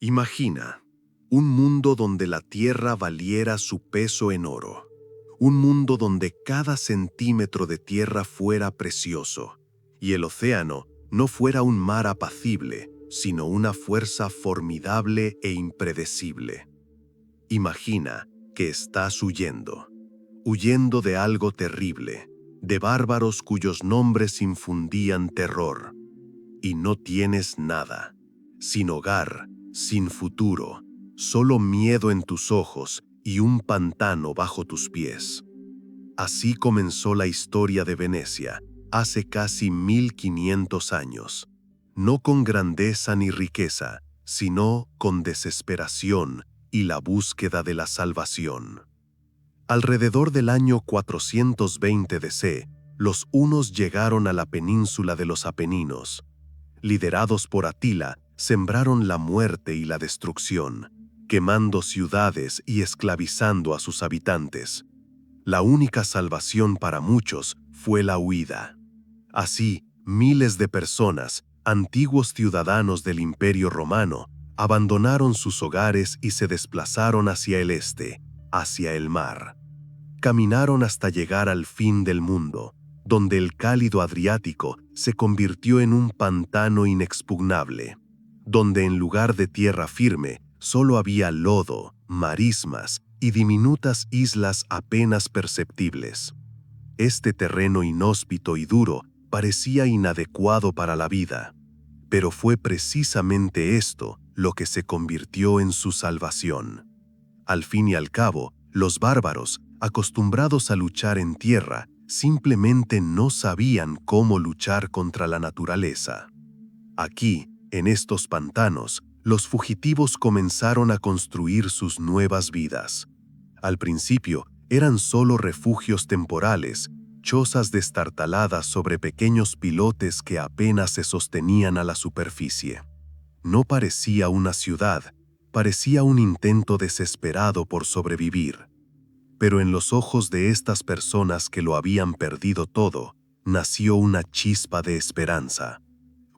Imagina un mundo donde la tierra valiera su peso en oro. Un mundo donde cada centímetro de tierra fuera precioso y el océano no fuera un mar apacible, sino una fuerza formidable e impredecible. Imagina que estás huyendo de algo terrible, de bárbaros cuyos nombres infundían terror. Y no tienes nada, sin hogar, sin futuro, solo miedo en tus ojos y un pantano bajo tus pies. Así comenzó la historia de Venecia, hace casi 1500 años. No con grandeza ni riqueza, sino con desesperación y la búsqueda de la salvación. Alrededor del año 420 DC, los hunos llegaron a la península de los Apeninos. Liderados por Atila, sembraron la muerte y la destrucción, quemando ciudades y esclavizando a sus habitantes. La única salvación para muchos fue la huida. Así, miles de personas, antiguos ciudadanos del Imperio Romano, abandonaron sus hogares y se desplazaron hacia el este, hacia el mar. Caminaron hasta llegar al fin del mundo, donde el cálido Adriático se convirtió en un pantano inexpugnable, donde en lugar de tierra firme solo había lodo, marismas y diminutas islas apenas perceptibles. Este terreno inhóspito y duro parecía inadecuado para la vida, pero fue precisamente esto lo que se convirtió en su salvación. Al fin y al cabo, los bárbaros, acostumbrados a luchar en tierra, simplemente no sabían cómo luchar contra la naturaleza. Aquí, en estos pantanos, los fugitivos comenzaron a construir sus nuevas vidas. Al principio, eran solo refugios temporales, chozas destartaladas sobre pequeños pilotes que apenas se sostenían a la superficie. No parecía una ciudad, parecía un intento desesperado por sobrevivir. Pero en los ojos de estas personas que lo habían perdido todo, nació una chispa de esperanza.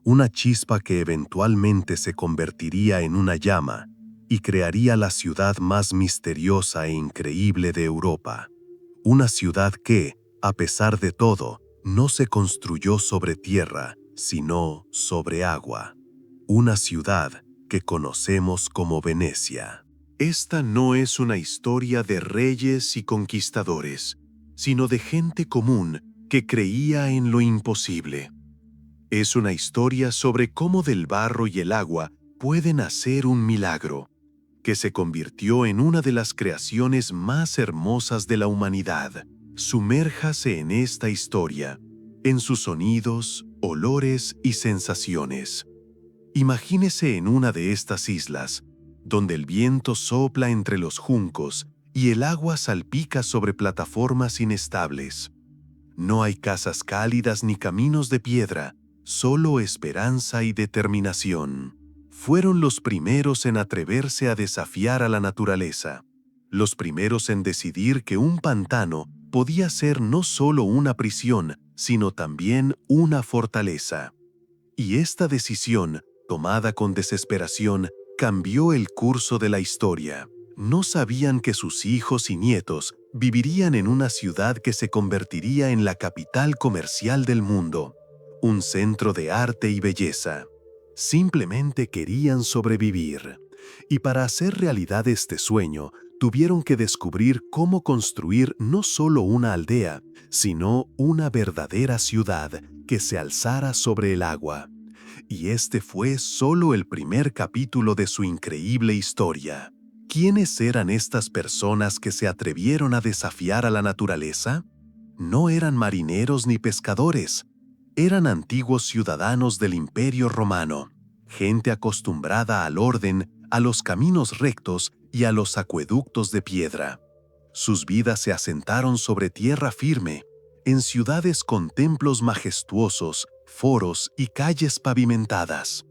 Una chispa que eventualmente se convertiría en una llama y crearía la ciudad más misteriosa e increíble de Europa. Una ciudad que, a pesar de todo, no se construyó sobre tierra, sino sobre agua. Una ciudad que conocemos como Venecia. Esta no es una historia de reyes y conquistadores, sino de gente común que creía en lo imposible. Es una historia sobre cómo del barro y el agua pueden hacer un milagro, que se convirtió en una de las creaciones más hermosas de la humanidad. Sumérjase en esta historia, en sus sonidos, olores y sensaciones. Imagínese en una de estas islas, donde el viento sopla entre los juncos y el agua salpica sobre plataformas inestables. No hay casas cálidas ni caminos de piedra, solo esperanza y determinación. Fueron los primeros en atreverse a desafiar a la naturaleza, los primeros en decidir que un pantano podía ser no solo una prisión, sino también una fortaleza. Y esta decisión, tomada con desesperación, cambió el curso de la historia. No sabían que sus hijos y nietos vivirían en una ciudad que se convertiría en la capital comercial del mundo, un centro de arte y belleza. Simplemente querían sobrevivir. Y para hacer realidad este sueño, tuvieron que descubrir cómo construir no solo una aldea, sino una verdadera ciudad que se alzara sobre el agua. Y este fue solo el primer capítulo de su increíble historia. ¿Quiénes eran estas personas que se atrevieron a desafiar a la naturaleza? No eran marineros ni pescadores. Eran antiguos ciudadanos del Imperio Romano, gente acostumbrada al orden, a los caminos rectos y a los acueductos de piedra. Sus vidas se asentaron sobre tierra firme, en ciudades con templos majestuosos, foros y calles pavimentadas.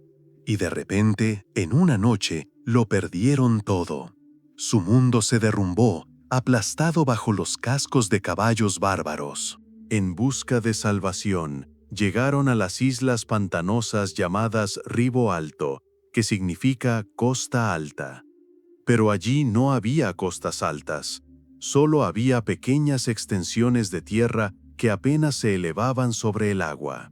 Y de repente, en una noche, lo perdieron todo. Su mundo se derrumbó, aplastado bajo los cascos de caballos bárbaros. En busca de salvación, llegaron a las islas pantanosas llamadas Ribo Alto, que significa costa alta. Pero allí no había costas altas, solo había pequeñas extensiones de tierra que apenas se elevaban sobre el agua.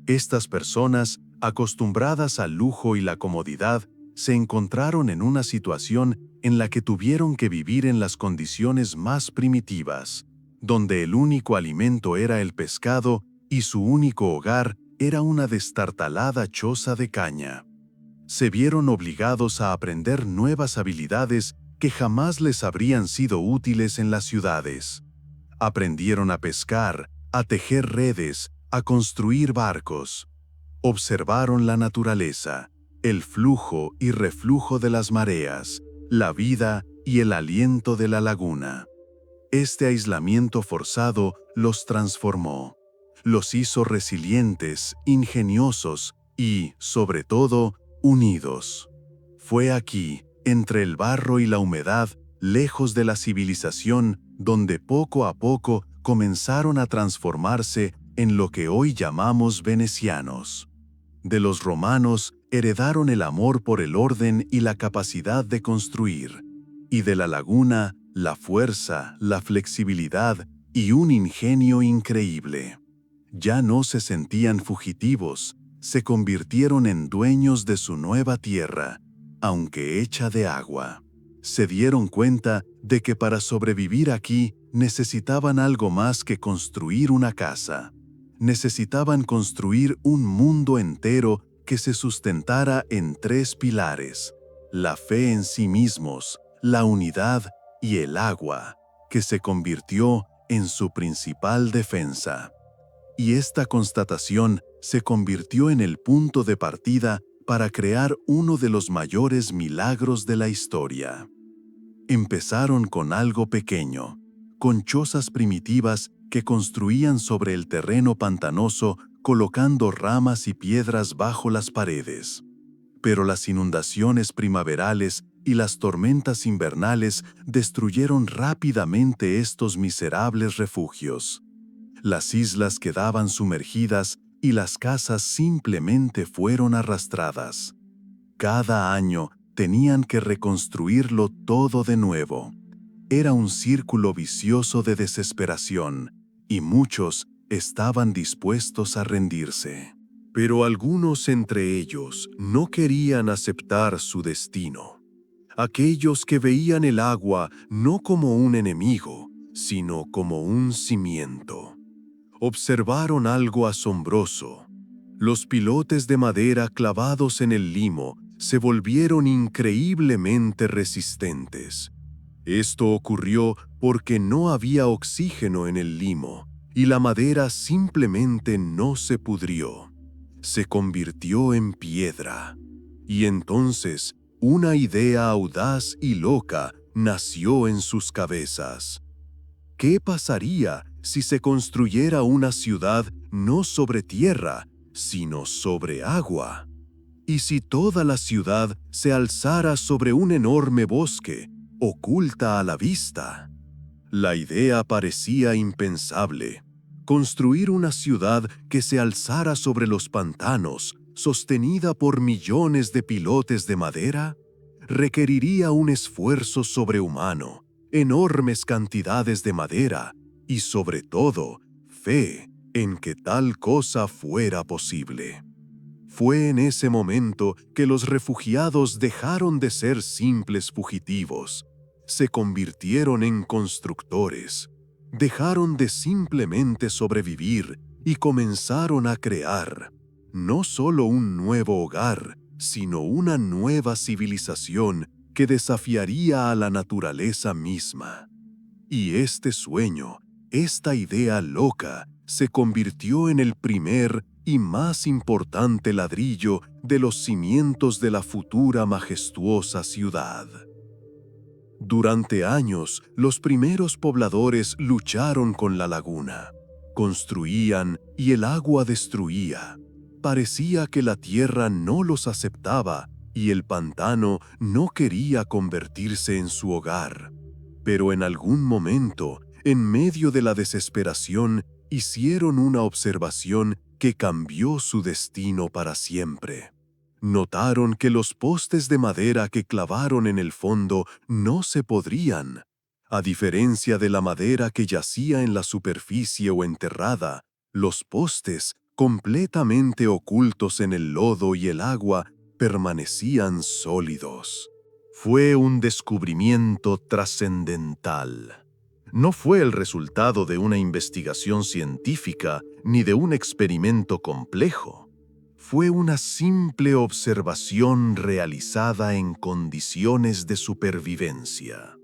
Estas personas, acostumbradas al lujo y la comodidad, se encontraron en una situación en la que tuvieron que vivir en las condiciones más primitivas, donde el único alimento era el pescado y su único hogar era una destartalada choza de caña. Se vieron obligados a aprender nuevas habilidades que jamás les habrían sido útiles en las ciudades. Aprendieron a pescar, a tejer redes, a construir barcos. Observaron la naturaleza, el flujo y reflujo de las mareas, la vida y el aliento de la laguna. Este aislamiento forzado los transformó. Los hizo resilientes, ingeniosos y, sobre todo, unidos. Fue aquí, entre el barro y la humedad, lejos de la civilización, donde poco a poco comenzaron a transformarse en lo que hoy llamamos venecianos. De los romanos heredaron el amor por el orden y la capacidad de construir, y de la laguna, la fuerza, la flexibilidad y un ingenio increíble. Ya no se sentían fugitivos, se convirtieron en dueños de su nueva tierra, aunque hecha de agua. Se dieron cuenta de que para sobrevivir aquí necesitaban algo más que construir una casa. Necesitaban construir un mundo entero que se sustentara en 3 pilares: la fe en sí mismos, la unidad y el agua, que se convirtió en su principal defensa. Y esta constatación se convirtió en el punto de partida para crear uno de los mayores milagros de la historia. Empezaron con algo pequeño, con chozas primitivas que construían sobre el terreno pantanoso colocando ramas y piedras bajo las paredes. Pero las inundaciones primaverales y las tormentas invernales destruyeron rápidamente estos miserables refugios. Las islas quedaban sumergidas y las casas simplemente fueron arrastradas. Cada año tenían que reconstruirlo todo de nuevo. Era un círculo vicioso de desesperación, y muchos estaban dispuestos a rendirse. Pero algunos entre ellos no querían aceptar su destino. Aquellos que veían el agua no como un enemigo, sino como un cimiento. Observaron algo asombroso. Los pilotes de madera clavados en el limo se volvieron increíblemente resistentes. Esto ocurrió porque no había oxígeno en el limo, y la madera simplemente no se pudrió. Se convirtió en piedra. Y entonces, una idea audaz y loca nació en sus cabezas. ¿Qué pasaría si se construyera una ciudad no sobre tierra, sino sobre agua? ¿Y si toda la ciudad se alzara sobre un enorme bosque, oculta a la vista? La idea parecía impensable. Construir una ciudad que se alzara sobre los pantanos, sostenida por millones de pilotes de madera, requeriría un esfuerzo sobrehumano, enormes cantidades de madera y, sobre todo, fe en que tal cosa fuera posible. Fue en ese momento que los refugiados dejaron de ser simples fugitivos. Se convirtieron en constructores. Dejaron de simplemente sobrevivir y comenzaron a crear, no solo un nuevo hogar, sino una nueva civilización que desafiaría a la naturaleza misma. Y este sueño, esta idea loca, se convirtió en el primer y más importante ladrillo de los cimientos de la futura majestuosa ciudad. Durante años, los primeros pobladores lucharon con la laguna. Construían y el agua destruía. Parecía que la tierra no los aceptaba y el pantano no quería convertirse en su hogar. Pero en algún momento, en medio de la desesperación, hicieron una observación que cambió su destino para siempre. Notaron que los postes de madera que clavaron en el fondo no se podrían. A diferencia de la madera que yacía en la superficie o enterrada, los postes, completamente ocultos en el lodo y el agua, permanecían sólidos. Fue un descubrimiento trascendental. No fue el resultado de una investigación científica ni de un experimento complejo. Fue una simple observación realizada en condiciones de supervivencia.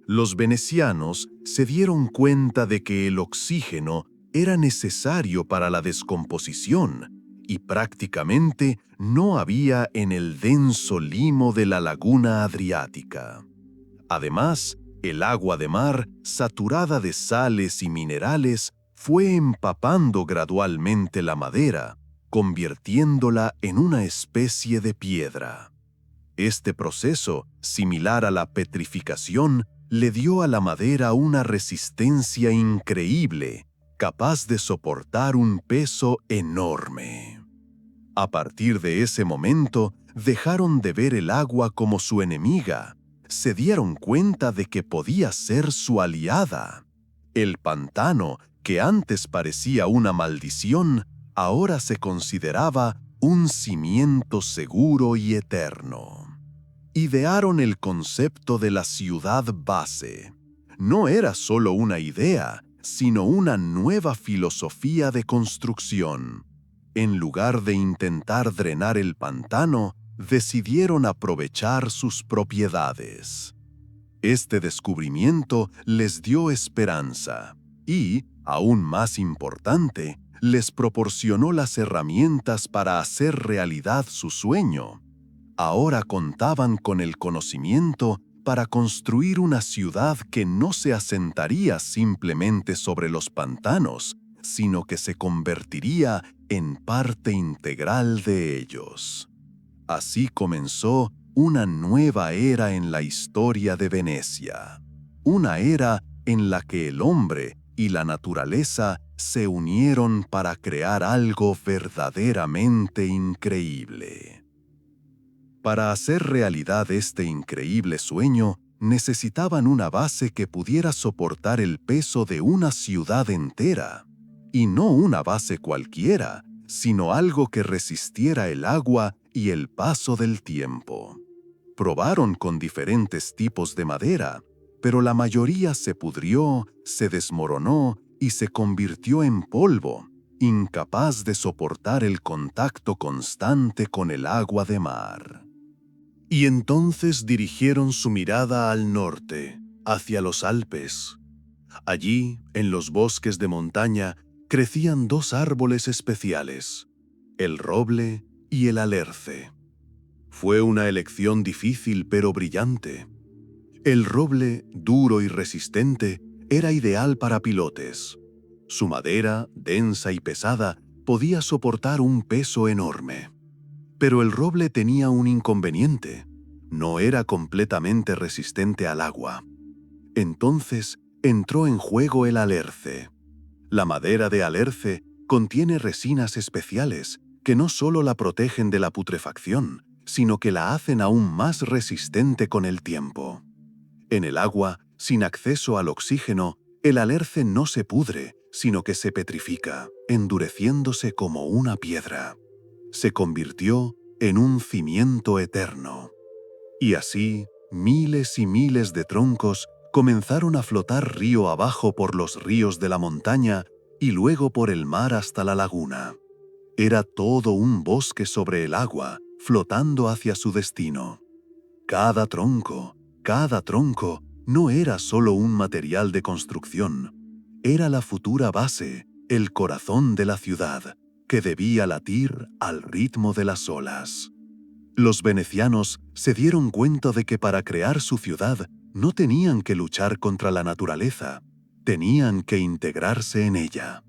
Los venecianos se dieron cuenta de que el oxígeno era necesario para la descomposición y prácticamente no había en el denso limo de la laguna Adriática. Además, el agua de mar, saturada de sales y minerales, fue empapando gradualmente la madera, convirtiéndola en una especie de piedra. Este proceso, similar a la petrificación, le dio a la madera una resistencia increíble, capaz de soportar un peso enorme. A partir de ese momento, dejaron de ver el agua como su enemiga. Se dieron cuenta de que podía ser su aliada. El pantano, que antes parecía una maldición, ahora se consideraba un cimiento seguro y eterno. Idearon el concepto de la ciudad base. No era solo una idea, sino una nueva filosofía de construcción. En lugar de intentar drenar el pantano, decidieron aprovechar sus propiedades. Este descubrimiento les dio esperanza y, aún más importante, les proporcionó las herramientas para hacer realidad su sueño. Ahora contaban con el conocimiento para construir una ciudad que no se asentaría simplemente sobre los pantanos, sino que se convertiría en parte integral de ellos. Así comenzó una nueva era en la historia de Venecia. Una era en la que el hombre y la naturaleza se unieron para crear algo verdaderamente increíble. Para hacer realidad este increíble sueño, necesitaban una base que pudiera soportar el peso de una ciudad entera. Y no una base cualquiera, sino algo que resistiera el agua y el paso del tiempo. Probaron con diferentes tipos de madera, pero la mayoría se pudrió, se desmoronó y se convirtió en polvo, incapaz de soportar el contacto constante con el agua de mar. Y entonces dirigieron su mirada al norte, hacia los Alpes. Allí, en los bosques de montaña, crecían dos árboles especiales, el roble y el alerce. Fue una elección difícil pero brillante. El roble, duro y resistente, era ideal para pilotes. Su madera, densa y pesada, podía soportar un peso enorme. Pero el roble tenía un inconveniente. No era completamente resistente al agua. Entonces entró en juego el alerce. La madera de alerce contiene resinas especiales que no solo la protegen de la putrefacción, sino que la hacen aún más resistente con el tiempo. En el agua, sin acceso al oxígeno, el alerce no se pudre, sino que se petrifica, endureciéndose como una piedra. Se convirtió en un cimiento eterno. Y así, miles y miles de troncos comenzaron a flotar río abajo por los ríos de la montaña y luego por el mar hasta la laguna. Era todo un bosque sobre el agua, flotando hacia su destino. Cada tronco no era solo un material de construcción. Era la futura base, el corazón de la ciudad, que debía latir al ritmo de las olas. Los venecianos se dieron cuenta de que para crear su ciudad no tenían que luchar contra la naturaleza, tenían que integrarse en ella.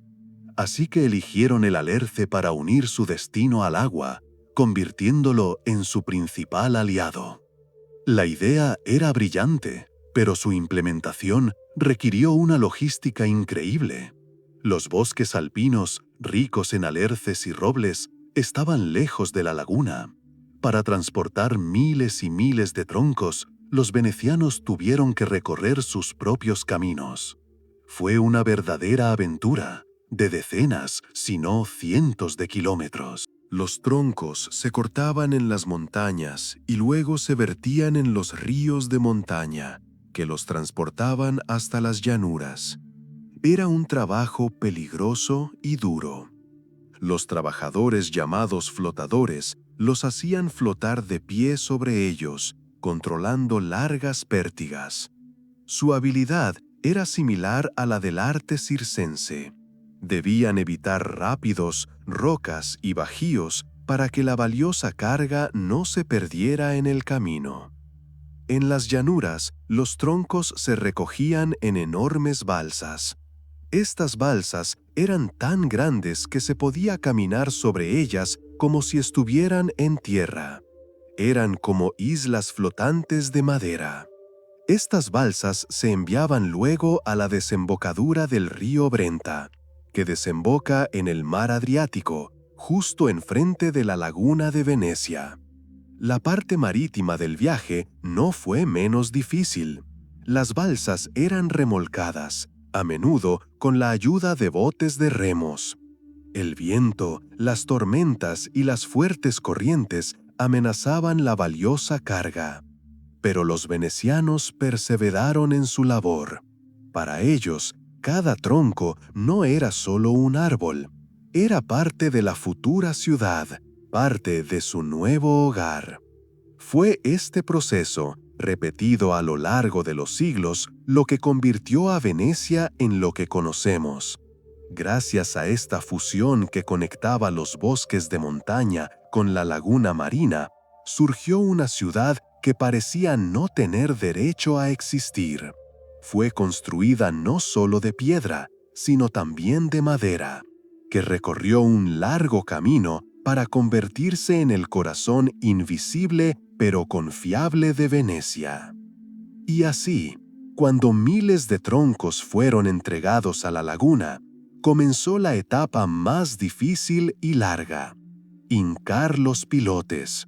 Así que eligieron el alerce para unir su destino al agua, convirtiéndolo en su principal aliado. La idea era brillante, pero su implementación requirió una logística increíble. Los bosques alpinos, ricos en alerces y robles, estaban lejos de la laguna. Para transportar miles y miles de troncos, los venecianos tuvieron que recorrer sus propios caminos. Fue una verdadera aventura, de decenas, si no cientos de kilómetros. Los troncos se cortaban en las montañas y luego se vertían en los ríos de montaña, que los transportaban hasta las llanuras. Era un trabajo peligroso y duro. Los trabajadores llamados flotadores los hacían flotar de pie sobre ellos, controlando largas pértigas. Su habilidad era similar a la del arte circense. Debían evitar rápidos, rocas y bajíos para que la valiosa carga no se perdiera en el camino. En las llanuras, los troncos se recogían en enormes balsas. Estas balsas eran tan grandes que se podía caminar sobre ellas como si estuvieran en tierra. Eran como islas flotantes de madera. Estas balsas se enviaban luego a la desembocadura del río Brenta, que desemboca en el mar Adriático, justo enfrente de la laguna de Venecia. La parte marítima del viaje no fue menos difícil. Las balsas eran remolcadas, a menudo con la ayuda de botes de remos. El viento, las tormentas y las fuertes corrientes amenazaban la valiosa carga. Pero los venecianos perseveraron en su labor. Para ellos, cada tronco no era solo un árbol, era parte de la futura ciudad, parte de su nuevo hogar. Fue este proceso, repetido a lo largo de los siglos, lo que convirtió a Venecia en lo que conocemos. Gracias a esta fusión que conectaba los bosques de montaña con la laguna marina, surgió una ciudad que parecía no tener derecho a existir. Fue construida no solo de piedra, sino también de madera, que recorrió un largo camino para convertirse en el corazón invisible pero confiable de Venecia. Y así, cuando miles de troncos fueron entregados a la laguna, comenzó la etapa más difícil y larga: hincar los pilotes.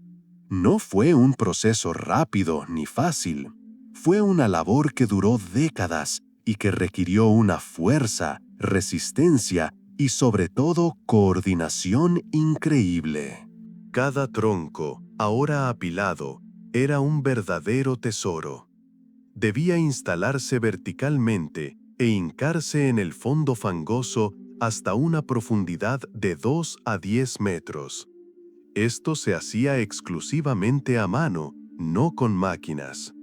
No fue un proceso rápido ni fácil. Fue una labor que duró décadas y que requirió una fuerza, resistencia y sobre todo coordinación increíble. Cada tronco, ahora apilado, era un verdadero tesoro. Debía instalarse verticalmente e hincarse en el fondo fangoso hasta una profundidad de 2 a 10 metros. Esto se hacía exclusivamente a mano, no con máquinas.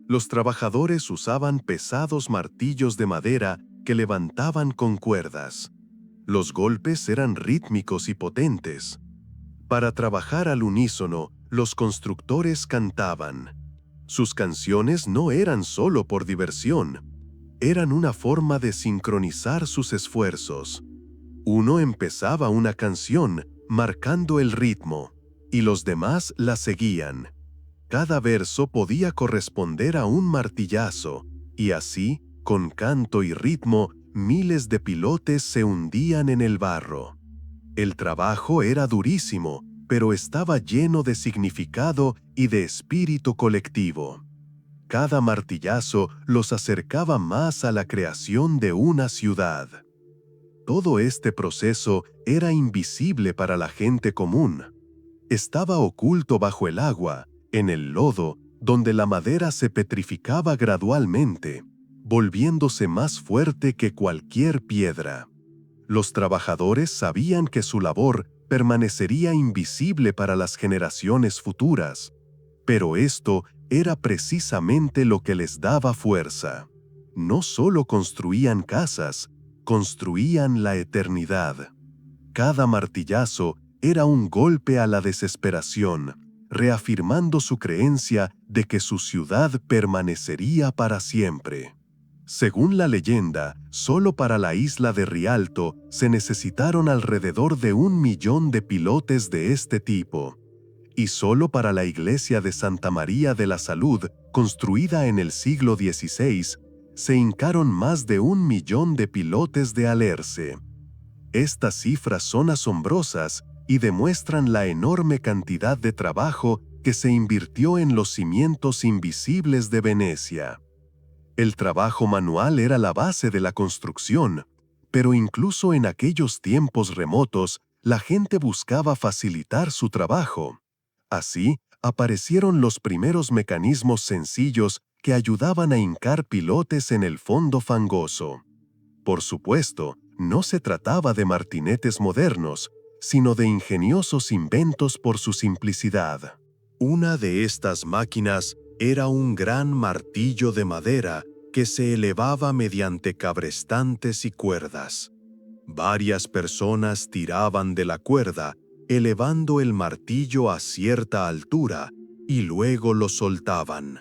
Los trabajadores usaban pesados martillos de madera que levantaban con cuerdas. Los golpes eran rítmicos y potentes. Para trabajar al unísono, los constructores cantaban. Sus canciones no eran solo por diversión, eran una forma de sincronizar sus esfuerzos. Uno empezaba una canción marcando el ritmo, y los demás la seguían. Cada verso podía corresponder a un martillazo, y así, con canto y ritmo, miles de pilotes se hundían en el barro. El trabajo era durísimo, pero estaba lleno de significado y de espíritu colectivo. Cada martillazo los acercaba más a la creación de una ciudad. Todo este proceso era invisible para la gente común. Estaba oculto bajo el agua, en el lodo, donde la madera se petrificaba gradualmente, volviéndose más fuerte que cualquier piedra. Los trabajadores sabían que su labor permanecería invisible para las generaciones futuras, pero esto era precisamente lo que les daba fuerza. No solo construían casas, construían la eternidad. Cada martillazo era un golpe a la desesperación, reafirmando su creencia de que su ciudad permanecería para siempre. Según la leyenda, solo para la isla de Rialto se necesitaron alrededor de 1 millón de pilotes de este tipo, y solo para la iglesia de Santa María de la Salud, construida en el siglo XVI, se hincaron más de 1 millón de pilotes de alerce. Estas cifras son asombrosas y demuestran la enorme cantidad de trabajo que se invirtió en los cimientos invisibles de Venecia. El trabajo manual era la base de la construcción, pero incluso en aquellos tiempos remotos, la gente buscaba facilitar su trabajo. Así, aparecieron los primeros mecanismos sencillos que ayudaban a hincar pilotes en el fondo fangoso. Por supuesto, no se trataba de martinetes modernos, sino de ingeniosos inventos por su simplicidad. Una de estas máquinas era un gran martillo de madera que se elevaba mediante cabrestantes y cuerdas. Varias personas tiraban de la cuerda, elevando el martillo a cierta altura, y luego lo soltaban.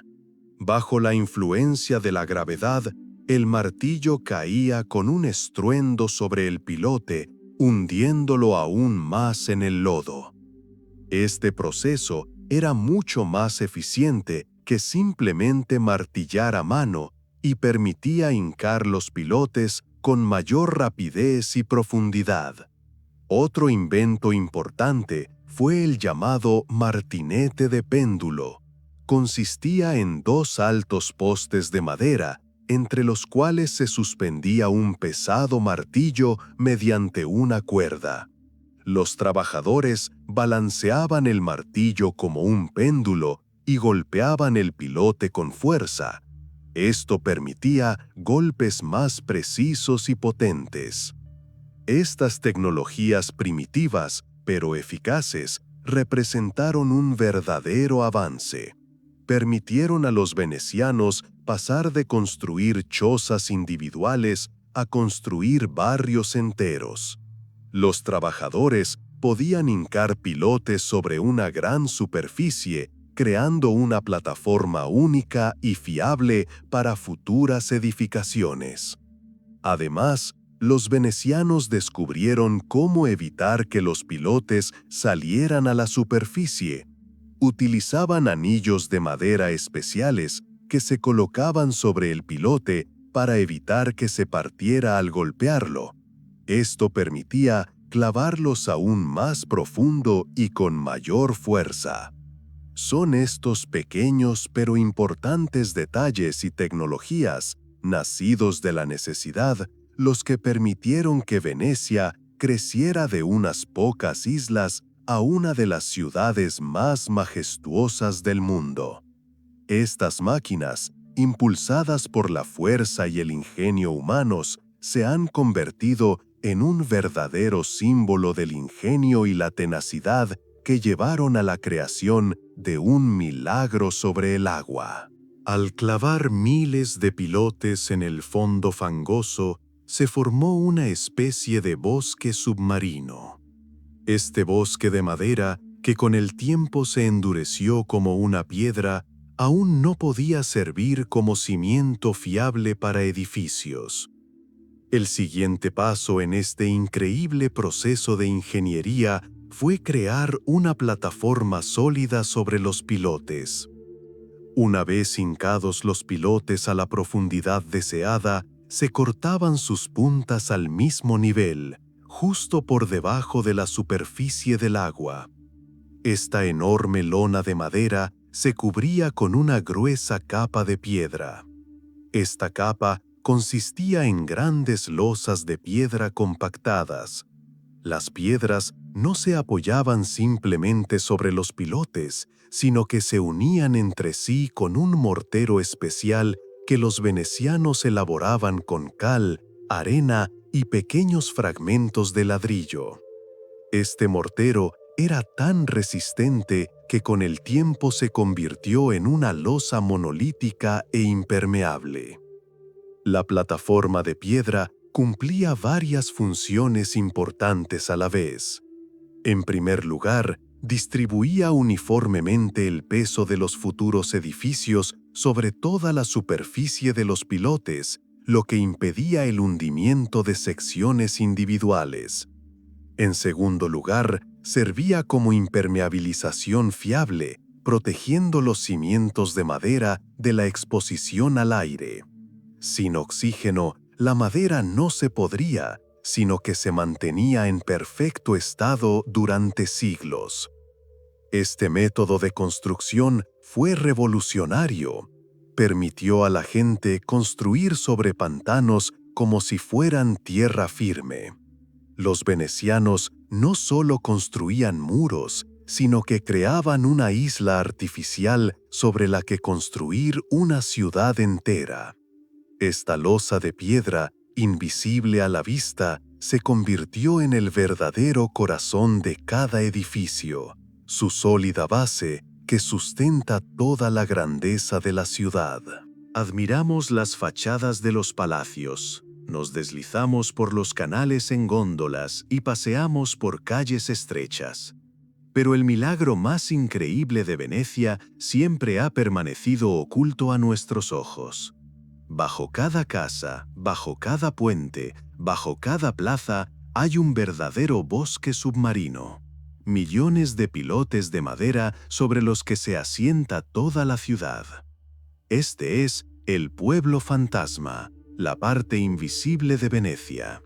Bajo la influencia de la gravedad, el martillo caía con un estruendo sobre el pilote, hundiéndolo aún más en el lodo. Este proceso era mucho más eficiente que simplemente martillar a mano y permitía hincar los pilotes con mayor rapidez y profundidad. Otro invento importante fue el llamado martinete de péndulo. Consistía en dos altos postes de madera, entre los cuales se suspendía un pesado martillo mediante una cuerda. Los trabajadores balanceaban el martillo como un péndulo y golpeaban el pilote con fuerza. Esto permitía golpes más precisos y potentes. Estas tecnologías primitivas, pero eficaces, representaron un verdadero avance. Permitieron a los venecianos pasar de construir chozas individuales a construir barrios enteros. Los trabajadores podían hincar pilotes sobre una gran superficie, creando una plataforma única y fiable para futuras edificaciones. Además, los venecianos descubrieron cómo evitar que los pilotes salieran a la superficie. Utilizaban anillos de madera especiales que se colocaban sobre el pilote para evitar que se partiera al golpearlo. Esto permitía clavarlos aún más profundo y con mayor fuerza. Son estos pequeños pero importantes detalles y tecnologías, nacidos de la necesidad, los que permitieron que Venecia creciera de unas pocas islas a una de las ciudades más majestuosas del mundo. Estas máquinas, impulsadas por la fuerza y el ingenio humanos, se han convertido en un verdadero símbolo del ingenio y la tenacidad que llevaron a la creación de un milagro sobre el agua. Al clavar miles de pilotes en el fondo fangoso, se formó una especie de bosque submarino. Este bosque de madera, que con el tiempo se endureció como una piedra, aún no podía servir como cimiento fiable para edificios. El siguiente paso en este increíble proceso de ingeniería fue crear una plataforma sólida sobre los pilotes. Una vez hincados los pilotes a la profundidad deseada, se cortaban sus puntas al mismo nivel, justo por debajo de la superficie del agua. Esta enorme lona de madera se cubría con una gruesa capa de piedra. Esta capa consistía en grandes losas de piedra compactadas. Las piedras no se apoyaban simplemente sobre los pilotes, sino que se unían entre sí con un mortero especial que los venecianos elaboraban con cal, arena y pequeños fragmentos de ladrillo. Este mortero era tan resistente que con el tiempo se convirtió en una losa monolítica e impermeable. La plataforma de piedra cumplía varias funciones importantes a la vez. En primer lugar, distribuía uniformemente el peso de los futuros edificios sobre toda la superficie de los pilotes, lo que impedía el hundimiento de secciones individuales. En segundo lugar, servía como impermeabilización fiable, protegiendo los cimientos de madera de la exposición al aire. Sin oxígeno, la madera no se podría, sino que se mantenía en perfecto estado durante siglos. Este método de construcción fue revolucionario. Permitió a la gente construir sobre pantanos como si fueran tierra firme. Los venecianos no solo construían muros, sino que creaban una isla artificial sobre la que construir una ciudad entera. Esta losa de piedra, invisible a la vista, se convirtió en el verdadero corazón de cada edificio, su sólida base que sustenta toda la grandeza de la ciudad. Admiramos las fachadas de los palacios, nos deslizamos por los canales en góndolas y paseamos por calles estrechas. Pero el milagro más increíble de Venecia siempre ha permanecido oculto a nuestros ojos. Bajo cada casa, bajo cada puente, bajo cada plaza, hay un verdadero bosque submarino. Millones de pilotes de madera sobre los que se asienta toda la ciudad. Este es el pueblo fantasma, la parte invisible de Venecia.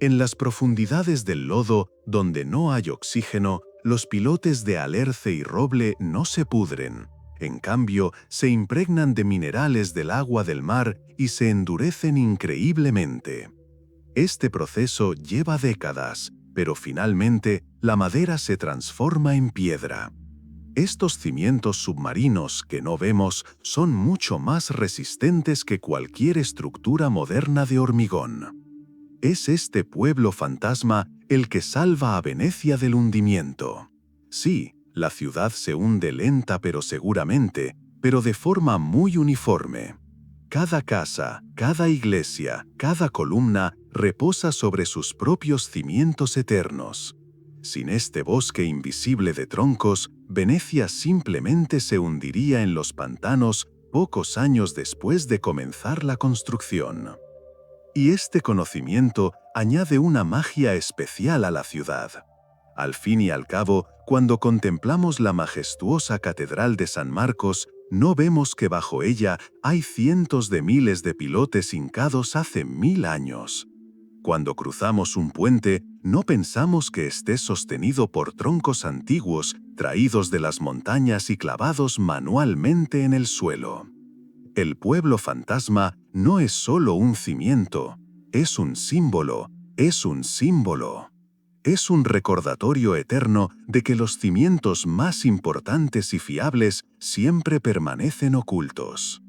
En las profundidades del lodo, donde no hay oxígeno, los pilotes de alerce y roble no se pudren. En cambio, se impregnan de minerales del agua del mar y se endurecen increíblemente. Este proceso lleva décadas, pero finalmente la madera se transforma en piedra. Estos cimientos submarinos que no vemos son mucho más resistentes que cualquier estructura moderna de hormigón. Es este pueblo fantasma el que salva a Venecia del hundimiento. Sí, la ciudad se hunde lenta pero seguramente, pero de forma muy uniforme. Cada casa, cada iglesia, cada columna reposa sobre sus propios cimientos eternos. Sin este bosque invisible de troncos, Venecia simplemente se hundiría en los pantanos pocos años después de comenzar la construcción. Y este conocimiento añade una magia especial a la ciudad. Al fin y al cabo, cuando contemplamos la majestuosa Catedral de San Marcos, no vemos que bajo ella hay cientos de miles de pilotes hincados hace 1000 años. Cuando cruzamos un puente, no pensamos que esté sostenido por troncos antiguos traídos de las montañas y clavados manualmente en el suelo. El pueblo fantasma no es solo un cimiento, es un símbolo, es un símbolo. Es un recordatorio eterno de que los cimientos más importantes y fiables siempre permanecen ocultos.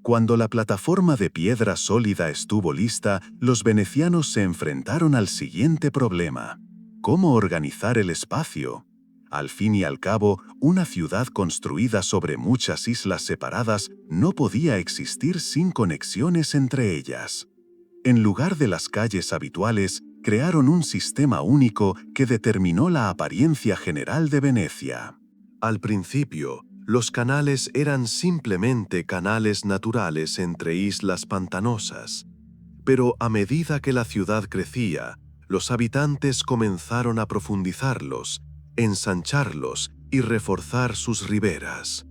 Cuando la plataforma de piedra sólida estuvo lista, los venecianos se enfrentaron al siguiente problema: ¿cómo organizar el espacio? Al fin y al cabo, una ciudad construida sobre muchas islas separadas no podía existir sin conexiones entre ellas. En lugar de las calles habituales, crearon un sistema único que determinó la apariencia general de Venecia. Al principio, los canales eran simplemente canales naturales entre islas pantanosas. Pero a medida que la ciudad crecía, los habitantes comenzaron a profundizarlos, ensancharlos y reforzar sus riberas.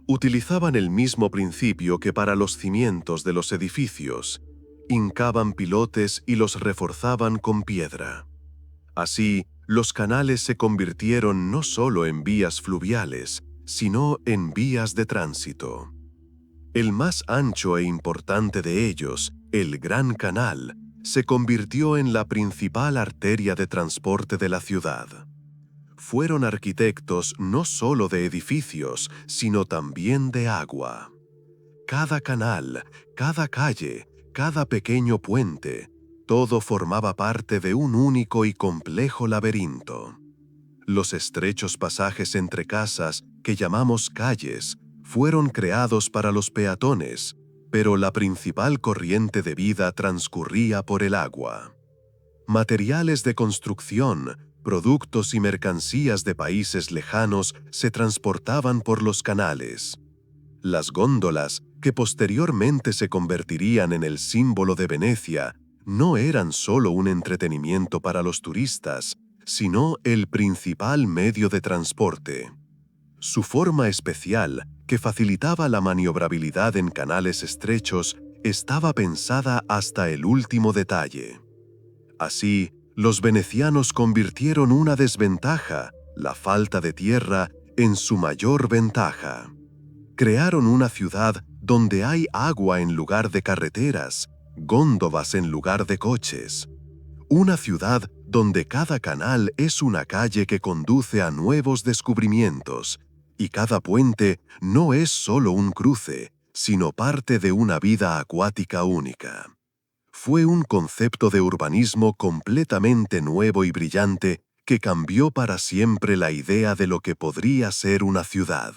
Utilizaban el mismo principio que para los cimientos de los edificios. Hincaban pilotes y los reforzaban con piedra. Así, los canales se convirtieron no solo en vías fluviales, sino en vías de tránsito. El más ancho e importante de ellos, el Gran Canal, se convirtió en la principal arteria de transporte de la ciudad. Fueron arquitectos no solo de edificios, sino también de agua. Cada canal, cada calle, cada pequeño puente, todo formaba parte de un único y complejo laberinto. Los estrechos pasajes entre casas, que llamamos calles, fueron creados para los peatones, pero la principal corriente de vida transcurría por el agua. Materiales de construcción, productos y mercancías de países lejanos se transportaban por los canales. Las góndolas, que posteriormente se convertirían en el símbolo de Venecia, no eran solo un entretenimiento para los turistas, sino el principal medio de transporte. Su forma especial, que facilitaba la maniobrabilidad en canales estrechos, estaba pensada hasta el último detalle. Así, los venecianos convirtieron una desventaja, la falta de tierra, en su mayor ventaja. Crearon una ciudad donde hay agua en lugar de carreteras, góndolas en lugar de coches. Una ciudad donde cada canal es una calle que conduce a nuevos descubrimientos, y cada puente no es solo un cruce, sino parte de una vida acuática única. Fue un concepto de urbanismo completamente nuevo y brillante que cambió para siempre la idea de lo que podría ser una ciudad.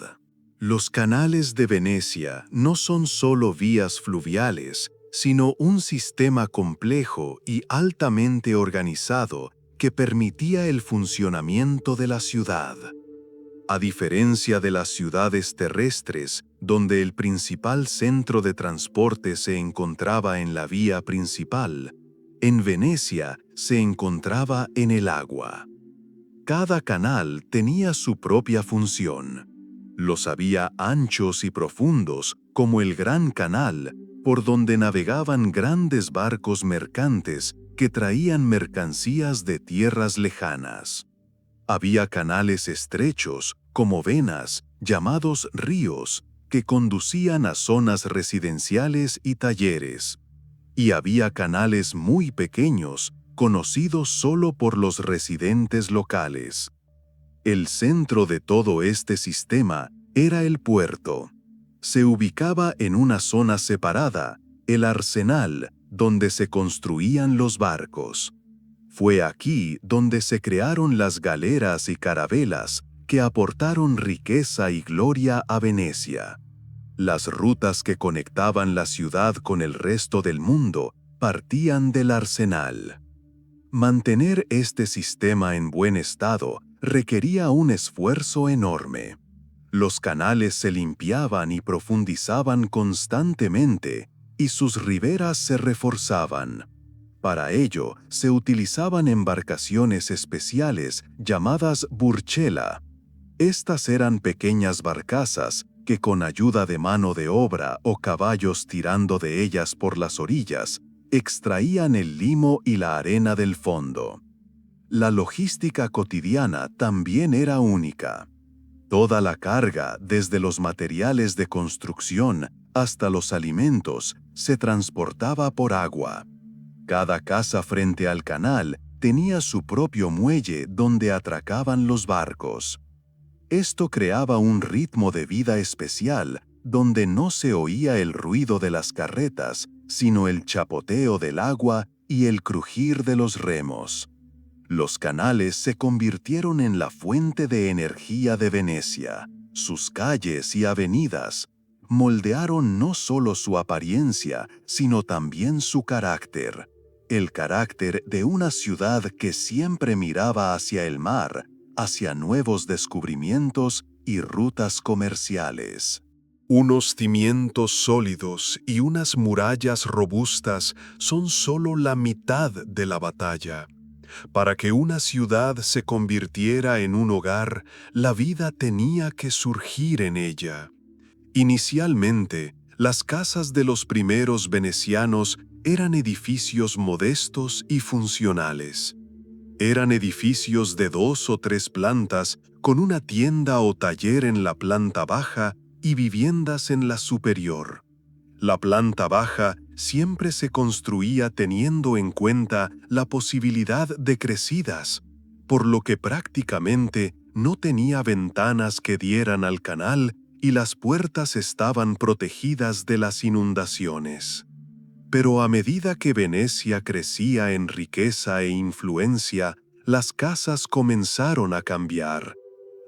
Los canales de Venecia no son solo vías fluviales, sino un sistema complejo y altamente organizado que permitía el funcionamiento de la ciudad. A diferencia de las ciudades terrestres, donde el principal centro de transporte se encontraba en la vía principal, en Venecia se encontraba en el agua. Cada canal tenía su propia función. Los había anchos y profundos, como el Gran Canal, por donde navegaban grandes barcos mercantes que traían mercancías de tierras lejanas. Había canales estrechos, como venas, llamados ríos, que conducían a zonas residenciales y talleres. Y había canales muy pequeños, conocidos solo por los residentes locales. El centro de todo este sistema era el puerto. Se ubicaba en una zona separada, el arsenal, donde se construían los barcos. Fue aquí donde se crearon las galeras y carabelas que aportaron riqueza y gloria a Venecia. Las rutas que conectaban la ciudad con el resto del mundo partían del arsenal. Mantener este sistema en buen estado requería un esfuerzo enorme. Los canales se limpiaban y profundizaban constantemente, y sus riberas se reforzaban. Para ello, se utilizaban embarcaciones especiales llamadas burchela. Estas eran pequeñas barcazas que, con ayuda de mano de obra o caballos tirando de ellas por las orillas, extraían el limo y la arena del fondo. La logística cotidiana también era única. Toda la carga, desde los materiales de construcción hasta los alimentos, se transportaba por agua. Cada casa frente al canal tenía su propio muelle donde atracaban los barcos. Esto creaba un ritmo de vida especial, donde no se oía el ruido de las carretas, sino el chapoteo del agua y el crujir de los remos. Los canales se convirtieron en la fuente de energía de Venecia. Sus calles y avenidas moldearon no solo su apariencia, sino también su carácter. El carácter de una ciudad que siempre miraba hacia el mar, hacia nuevos descubrimientos y rutas comerciales. Unos cimientos sólidos y unas murallas robustas son solo la mitad de la batalla. Para que una ciudad se convirtiera en un hogar, la vida tenía que surgir en ella. Inicialmente, las casas de los primeros venecianos eran edificios modestos y funcionales. Eran edificios de 2 o 3 plantas, con una tienda o taller en la planta baja y viviendas en la superior. La planta baja siempre se construía teniendo en cuenta la posibilidad de crecidas, por lo que prácticamente no tenía ventanas que dieran al canal y las puertas estaban protegidas de las inundaciones. Pero a medida que Venecia crecía en riqueza e influencia, las casas comenzaron a cambiar.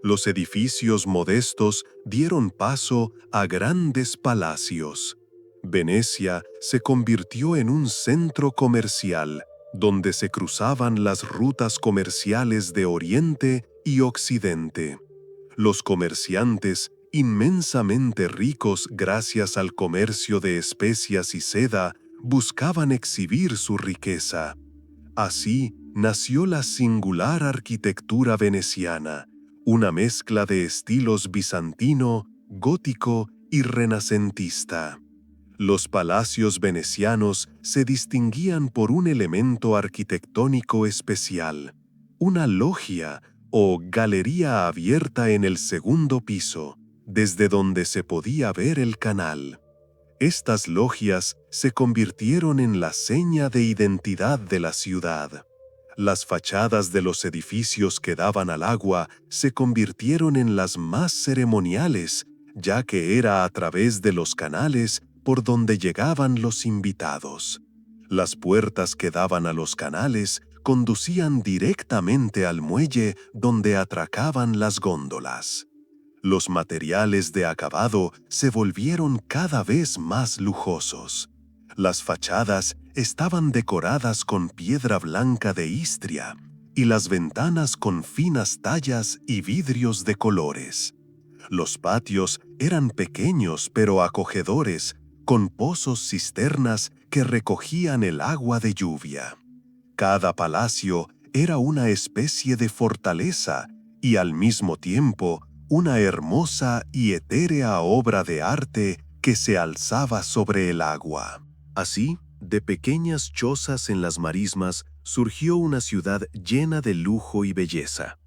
Los edificios modestos dieron paso a grandes palacios. Venecia se convirtió en un centro comercial, donde se cruzaban las rutas comerciales de Oriente y Occidente. Los comerciantes, inmensamente ricos gracias al comercio de especias y seda, buscaban exhibir su riqueza. Así nació la singular arquitectura veneciana, una mezcla de estilos bizantino, gótico y renacentista. Los palacios venecianos se distinguían por un elemento arquitectónico especial, una loggia o galería abierta en el segundo piso, desde donde se podía ver el canal. Estas logias se convirtieron en la seña de identidad de la ciudad. Las fachadas de los edificios que daban al agua se convirtieron en las más ceremoniales, ya que era a través de los canales por donde llegaban los invitados. Las puertas que daban a los canales conducían directamente al muelle donde atracaban las góndolas. Los materiales de acabado se volvieron cada vez más lujosos. Las fachadas estaban decoradas con piedra blanca de Istria y las ventanas con finas tallas y vidrios de colores. Los patios eran pequeños pero acogedores, con pozos cisternas que recogían el agua de lluvia. Cada palacio era una especie de fortaleza y al mismo tiempo una hermosa y etérea obra de arte que se alzaba sobre el agua. Así, de pequeñas chozas en las marismas surgió una ciudad llena de lujo y belleza.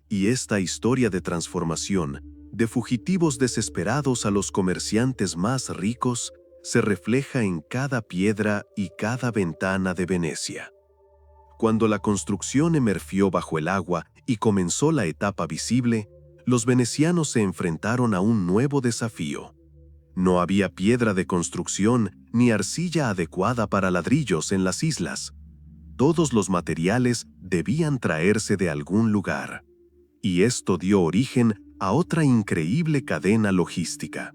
Y esta historia de transformación, de fugitivos desesperados a los comerciantes más ricos, se refleja en cada piedra y cada ventana de Venecia. Cuando la construcción emergió bajo el agua y comenzó la etapa visible, los venecianos se enfrentaron a un nuevo desafío. No había piedra de construcción ni arcilla adecuada para ladrillos en las islas. Todos los materiales debían traerse de algún lugar. Y esto dio origen a otra increíble cadena logística.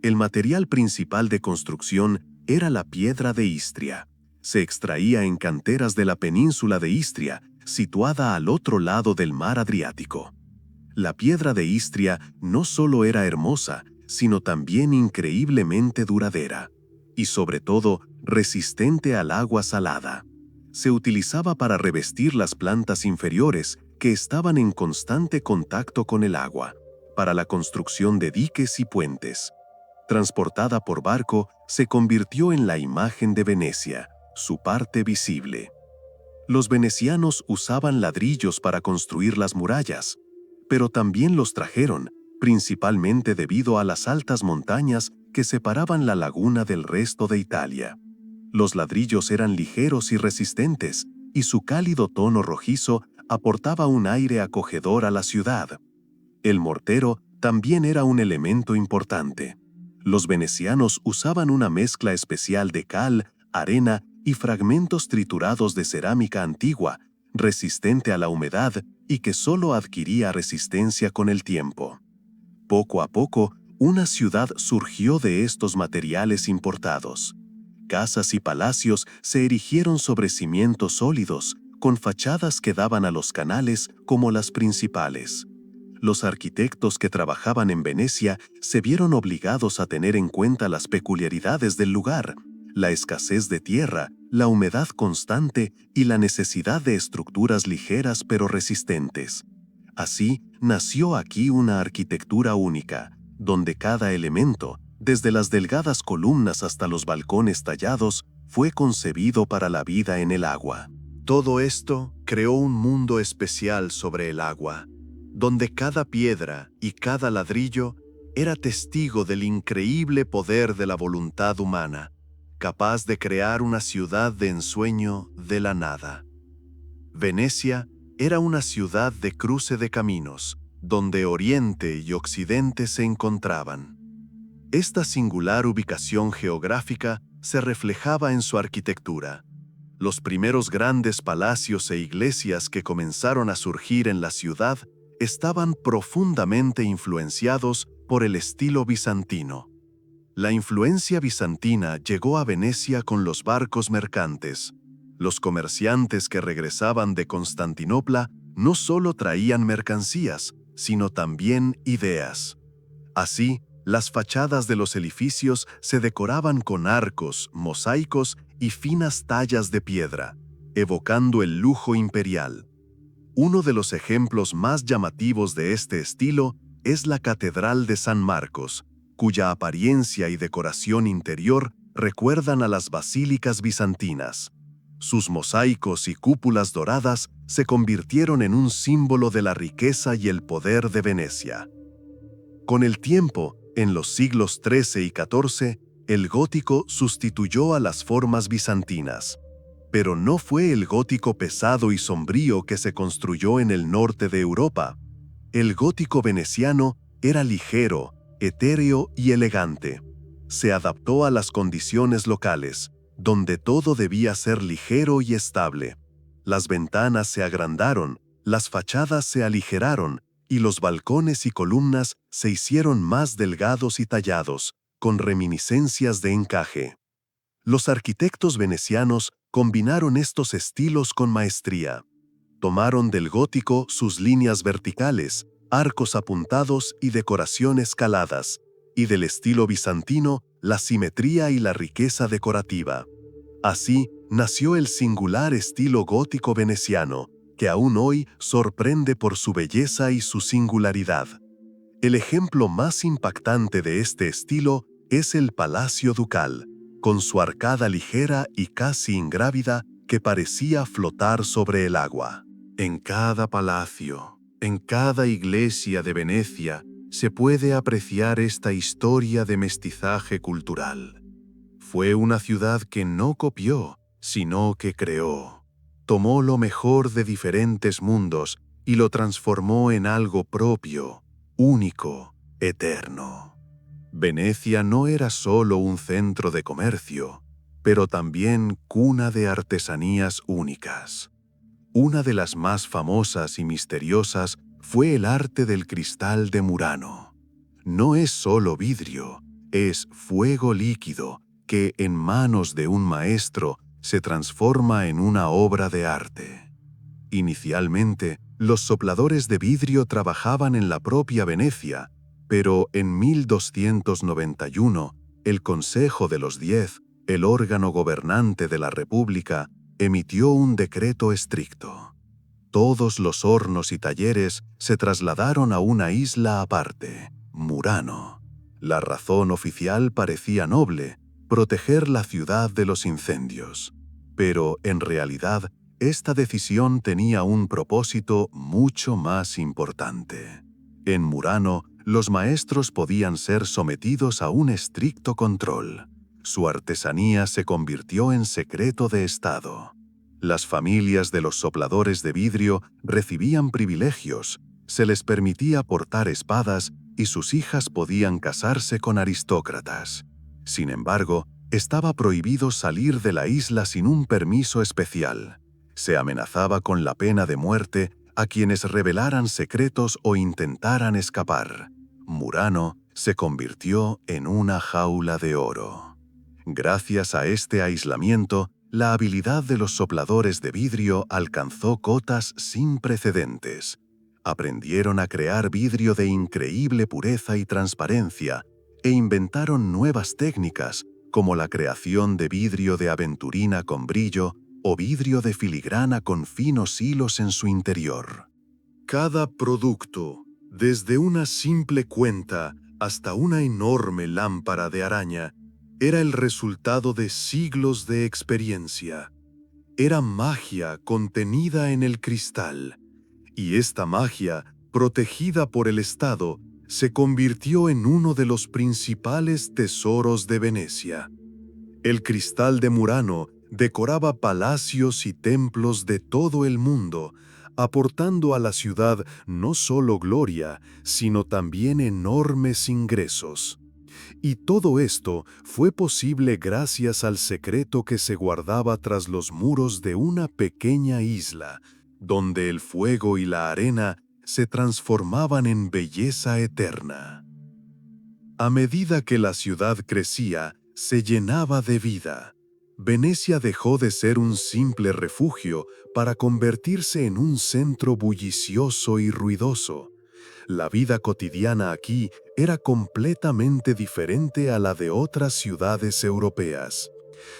El material principal de construcción era la piedra de Istria. Se extraía en canteras de la península de Istria, situada al otro lado del mar Adriático. La piedra de Istria no solo era hermosa, sino también increíblemente duradera, y sobre todo resistente al agua salada. Se utilizaba para revestir las plantas inferiores que estaban en constante contacto con el agua, para la construcción de diques y puentes. Transportada por barco, se convirtió en la imagen de Venecia, su parte visible. Los venecianos usaban ladrillos para construir las murallas, pero también los trajeron, principalmente debido a las altas montañas que separaban la laguna del resto de Italia. Los ladrillos eran ligeros y resistentes, y su cálido tono rojizo aportaba un aire acogedor a la ciudad. El mortero también era un elemento importante. Los venecianos usaban una mezcla especial de cal, arena y fragmentos triturados de cerámica antigua, resistente a la humedad y que solo adquiría resistencia con el tiempo. Poco a poco, una ciudad surgió de estos materiales importados. Casas y palacios se erigieron sobre cimientos sólidos, con fachadas que daban a los canales como las principales. Los arquitectos que trabajaban en Venecia se vieron obligados a tener en cuenta las peculiaridades del lugar, la escasez de tierra, la humedad constante y la necesidad de estructuras ligeras pero resistentes. Así, nació aquí una arquitectura única, donde cada elemento, desde las delgadas columnas hasta los balcones tallados, fue concebido para la vida en el agua. Todo esto creó un mundo especial sobre el agua, donde cada piedra y cada ladrillo era testigo del increíble poder de la voluntad humana, capaz de crear una ciudad de ensueño de la nada. Venecia era una ciudad de cruce de caminos, donde Oriente y Occidente se encontraban. Esta singular ubicación geográfica se reflejaba en su arquitectura. Los primeros grandes palacios e iglesias que comenzaron a surgir en la ciudad estaban profundamente influenciados por el estilo bizantino. La influencia bizantina llegó a Venecia con los barcos mercantes. Los comerciantes que regresaban de Constantinopla no solo traían mercancías, sino también ideas. Así, las fachadas de los edificios se decoraban con arcos, mosaicos y finas tallas de piedra, evocando el lujo imperial. Uno de los ejemplos más llamativos de este estilo es la Catedral de San Marcos, cuya apariencia y decoración interior recuerdan a las basílicas bizantinas. Sus mosaicos y cúpulas doradas se convirtieron en un símbolo de la riqueza y el poder de Venecia. Con el tiempo, en los siglos XIII y XIV, el gótico sustituyó a las formas bizantinas. Pero no fue el gótico pesado y sombrío que se construyó en el norte de Europa. El gótico veneciano era ligero, etéreo y elegante. Se adaptó a las condiciones locales, donde todo debía ser ligero y estable. Las ventanas se agrandaron, las fachadas se aligeraron, y los balcones y columnas se hicieron más delgados y tallados, con reminiscencias de encaje. Los arquitectos venecianos combinaron estos estilos con maestría. Tomaron del gótico sus líneas verticales, arcos apuntados y decoración escaladas, y del estilo bizantino la simetría y la riqueza decorativa. Así nació el singular estilo gótico veneciano, que aún hoy sorprende por su belleza y su singularidad. El ejemplo más impactante de este estilo es el Palacio Ducal, con su arcada ligera y casi ingrávida que parecía flotar sobre el agua. En cada palacio, en cada iglesia de Venecia, se puede apreciar esta historia de mestizaje cultural. Fue una ciudad que no copió, sino que creó. Tomó lo mejor de diferentes mundos y lo transformó en algo propio, único, eterno. Venecia no era solo un centro de comercio, pero también cuna de artesanías únicas. Una de las más famosas y misteriosas fue el arte del cristal de Murano. No es solo vidrio, es fuego líquido que, en manos de un maestro, se transforma en una obra de arte. Inicialmente, los sopladores de vidrio trabajaban en la propia Venecia, pero en 1291, el Consejo de los 10, el órgano gobernante de la República, emitió un decreto estricto. Todos los hornos y talleres se trasladaron a una isla aparte, Murano. La razón oficial parecía noble: proteger la ciudad de los incendios. Pero, en realidad, esta decisión tenía un propósito mucho más importante. En Murano, los maestros podían ser sometidos a un estricto control. Su artesanía se convirtió en secreto de Estado. Las familias de los sopladores de vidrio recibían privilegios, se les permitía portar espadas y sus hijas podían casarse con aristócratas. Sin embargo, estaba prohibido salir de la isla sin un permiso especial. Se amenazaba con la pena de muerte a quienes revelaran secretos o intentaran escapar. Murano se convirtió en una jaula de oro. Gracias a este aislamiento, la habilidad de los sopladores de vidrio alcanzó cotas sin precedentes. Aprendieron a crear vidrio de increíble pureza y transparencia e inventaron nuevas técnicas, como la creación de vidrio de aventurina con brillo o vidrio de filigrana con finos hilos en su interior. Cada producto, desde una simple cuenta hasta una enorme lámpara de araña, era el resultado de siglos de experiencia. Era magia contenida en el cristal, y esta magia, protegida por el Estado, se convirtió en uno de los principales tesoros de Venecia. El cristal de Murano decoraba palacios y templos de todo el mundo, aportando a la ciudad no solo gloria, sino también enormes ingresos. Y todo esto fue posible gracias al secreto que se guardaba tras los muros de una pequeña isla, donde el fuego y la arena se transformaban en belleza eterna. A medida que la ciudad crecía, se llenaba de vida. Venecia dejó de ser un simple refugio para convertirse en un centro bullicioso y ruidoso. La vida cotidiana aquí era completamente diferente a la de otras ciudades europeas.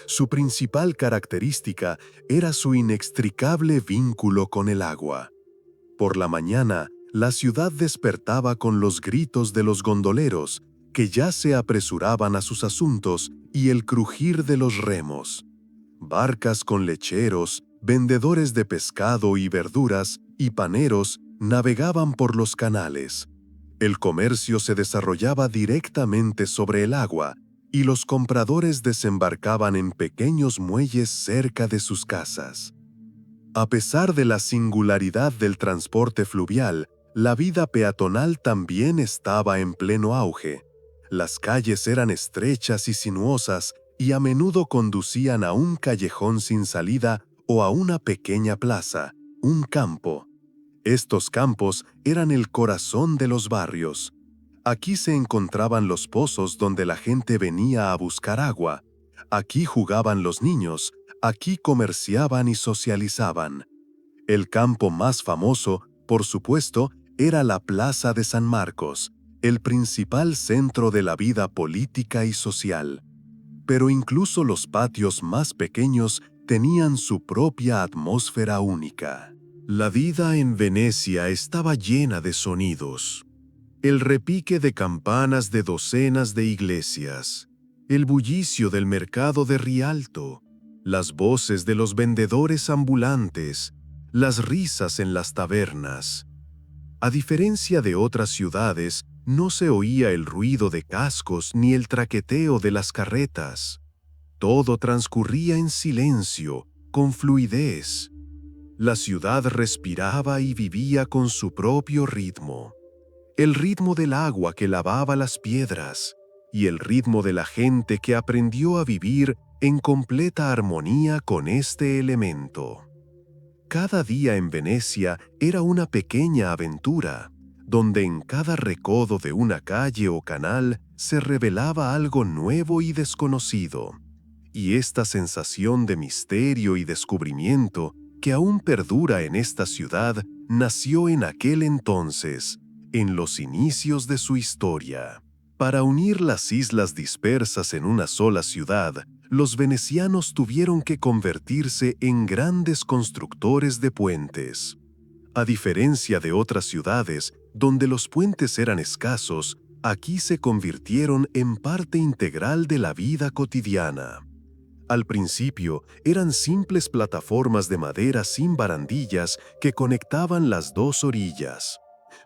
Su principal característica era su inextricable vínculo con el agua. Por la mañana, la ciudad despertaba con los gritos de los gondoleros, que ya se apresuraban a sus asuntos, y el crujir de los remos. Barcas con lecheros, vendedores de pescado y verduras, y paneros navegaban por los canales. El comercio se desarrollaba directamente sobre el agua, y los compradores desembarcaban en pequeños muelles cerca de sus casas. A pesar de la singularidad del transporte fluvial, la vida peatonal también estaba en pleno auge. Las calles eran estrechas y sinuosas y a menudo conducían a un callejón sin salida o a una pequeña plaza, un campo. Estos campos eran el corazón de los barrios. Aquí se encontraban los pozos donde la gente venía a buscar agua. Aquí jugaban los niños, aquí comerciaban y socializaban. El campo más famoso, por supuesto, era la Plaza de San Marcos, el principal centro de la vida política y social. Pero incluso los patios más pequeños tenían su propia atmósfera única. La vida en Venecia estaba llena de sonidos. El repique de campanas de docenas de iglesias, el bullicio del mercado de Rialto, las voces de los vendedores ambulantes, las risas en las tabernas. A diferencia de otras ciudades, no se oía el ruido de cascos ni el traqueteo de las carretas. Todo transcurría en silencio, con fluidez. La ciudad respiraba y vivía con su propio ritmo. El ritmo del agua que lavaba las piedras y el ritmo de la gente que aprendió a vivir en completa armonía con este elemento. Cada día en Venecia era una pequeña aventura, donde en cada recodo de una calle o canal se revelaba algo nuevo y desconocido. Y esta sensación de misterio y descubrimiento que aún perdura en esta ciudad nació en aquel entonces, en los inicios de su historia. Para unir las islas dispersas en una sola ciudad, los venecianos tuvieron que convertirse en grandes constructores de puentes. A diferencia de otras ciudades, donde los puentes eran escasos, aquí se convirtieron en parte integral de la vida cotidiana. Al principio, eran simples plataformas de madera sin barandillas que conectaban las dos orillas.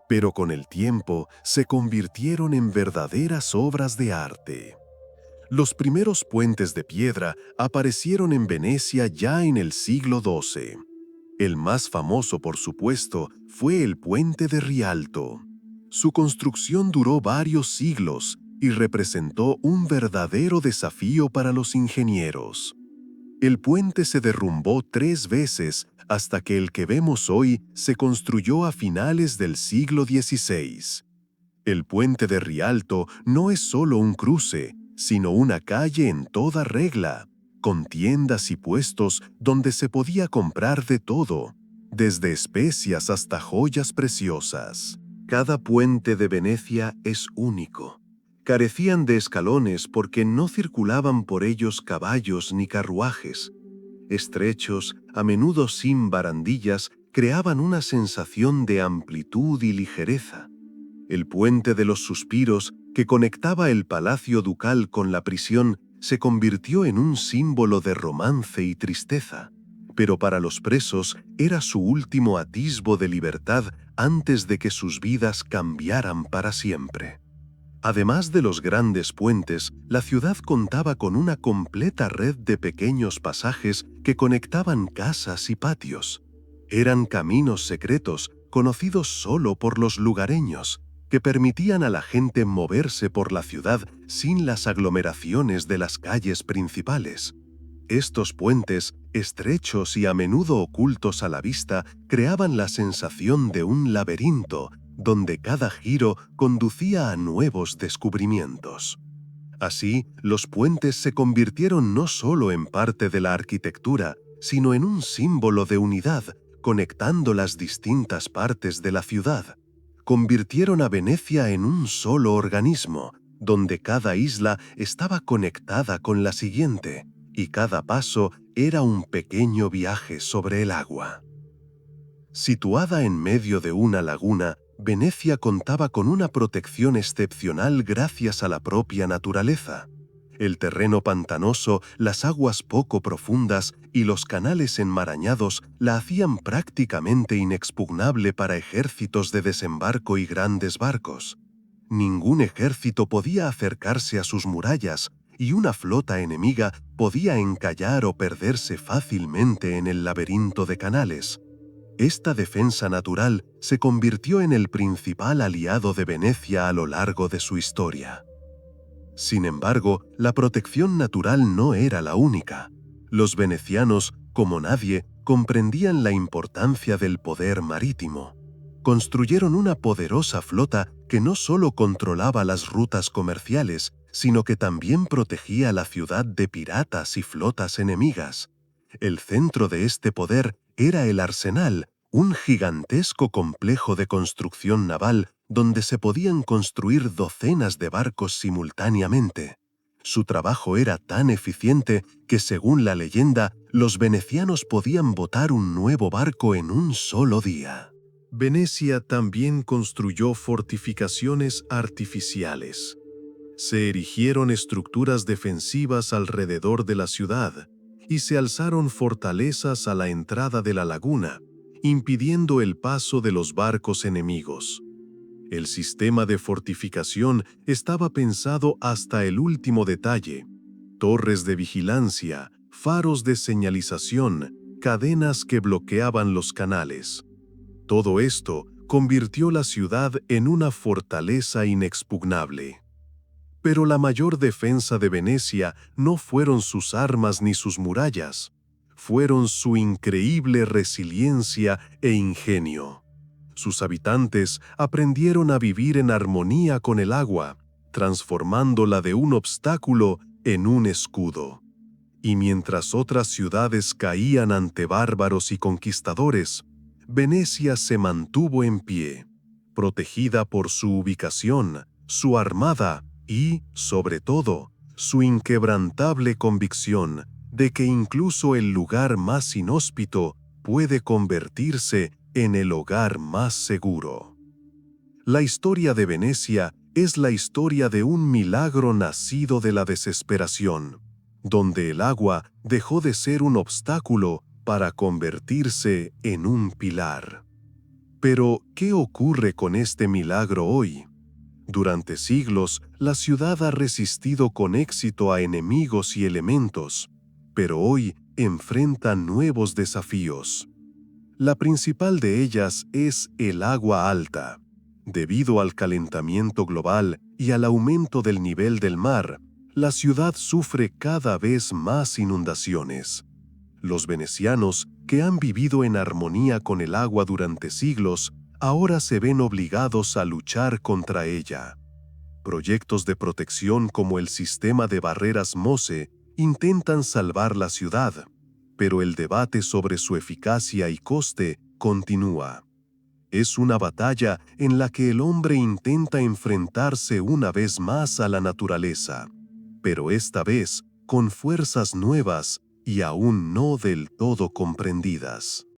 Pero con el tiempo se convirtieron en verdaderas obras de arte. Los primeros puentes de piedra aparecieron en Venecia ya en el siglo XII. El más famoso, por supuesto, fue el puente de Rialto. Su construcción duró varios siglos y representó un verdadero desafío para los ingenieros. El puente se derrumbó 3 veces hasta que el que vemos hoy se construyó a finales del siglo XVI. El puente de Rialto no es solo un cruce, sino una calle en toda regla, con tiendas y puestos donde se podía comprar de todo, desde especias hasta joyas preciosas. Cada puente de Venecia es único. Carecían de escalones porque no circulaban por ellos caballos ni carruajes. Estrechos, a menudo sin barandillas, creaban una sensación de amplitud y ligereza. El puente de los suspiros, que conectaba el palacio ducal con la prisión, se convirtió en un símbolo de romance y tristeza. Pero para los presos era su último atisbo de libertad antes de que sus vidas cambiaran para siempre. Además de los grandes puentes, la ciudad contaba con una completa red de pequeños pasajes que conectaban casas y patios. Eran caminos secretos, conocidos solo por los lugareños, que permitían a la gente moverse por la ciudad sin las aglomeraciones de las calles principales. Estos puentes, estrechos y a menudo ocultos a la vista, creaban la sensación de un laberinto, donde cada giro conducía a nuevos descubrimientos. Así, los puentes se convirtieron no solo en parte de la arquitectura, sino en un símbolo de unidad, conectando las distintas partes de la ciudad. Convirtieron a Venecia en un solo organismo, donde cada isla estaba conectada con la siguiente, y cada paso era un pequeño viaje sobre el agua. Situada en medio de una laguna, Venecia contaba con una protección excepcional gracias a la propia naturaleza. El terreno pantanoso, las aguas poco profundas y los canales enmarañados la hacían prácticamente inexpugnable para ejércitos de desembarco y grandes barcos. Ningún ejército podía acercarse a sus murallas y una flota enemiga podía encallar o perderse fácilmente en el laberinto de canales. Esta defensa natural se convirtió en el principal aliado de Venecia a lo largo de su historia. Sin embargo, la protección natural no era la única. Los venecianos, como nadie, comprendían la importancia del poder marítimo. Construyeron una poderosa flota que no solo controlaba las rutas comerciales, sino que también protegía la ciudad de piratas y flotas enemigas. El centro de este poder era el arsenal, un gigantesco complejo de construcción naval donde se podían construir docenas de barcos simultáneamente. Su trabajo era tan eficiente que, según la leyenda, los venecianos podían botar un nuevo barco en un solo día. Venecia también construyó fortificaciones artificiales. Se erigieron estructuras defensivas alrededor de la ciudad y se alzaron fortalezas a la entrada de la laguna, impidiendo el paso de los barcos enemigos. El sistema de fortificación estaba pensado hasta el último detalle: torres de vigilancia, faros de señalización, cadenas que bloqueaban los canales. Todo esto convirtió la ciudad en una fortaleza inexpugnable. Pero la mayor defensa de Venecia no fueron sus armas ni sus murallas, fueron su increíble resiliencia e ingenio. Sus habitantes aprendieron a vivir en armonía con el agua, transformándola de un obstáculo en un escudo. Y mientras otras ciudades caían ante bárbaros y conquistadores, Venecia se mantuvo en pie, protegida por su ubicación, su armada y, sobre todo, su inquebrantable convicción de que incluso el lugar más inhóspito puede convertirse en el hogar más seguro. La historia de Venecia es la historia de un milagro nacido de la desesperación, donde el agua dejó de ser un obstáculo para convertirse en un pilar. Pero, ¿qué ocurre con este milagro hoy? Durante siglos, la ciudad ha resistido con éxito a enemigos y elementos, pero hoy enfrenta nuevos desafíos. La principal de ellas es el agua alta. Debido al calentamiento global y al aumento del nivel del mar, la ciudad sufre cada vez más inundaciones. Los venecianos, que han vivido en armonía con el agua durante siglos, ahora se ven obligados a luchar contra ella. Proyectos de protección como el sistema de barreras Mose intentan salvar la ciudad, pero el debate sobre su eficacia y coste continúa. Es una batalla en la que el hombre intenta enfrentarse una vez más a la naturaleza, pero esta vez con fuerzas nuevas y aún no del todo comprendidas.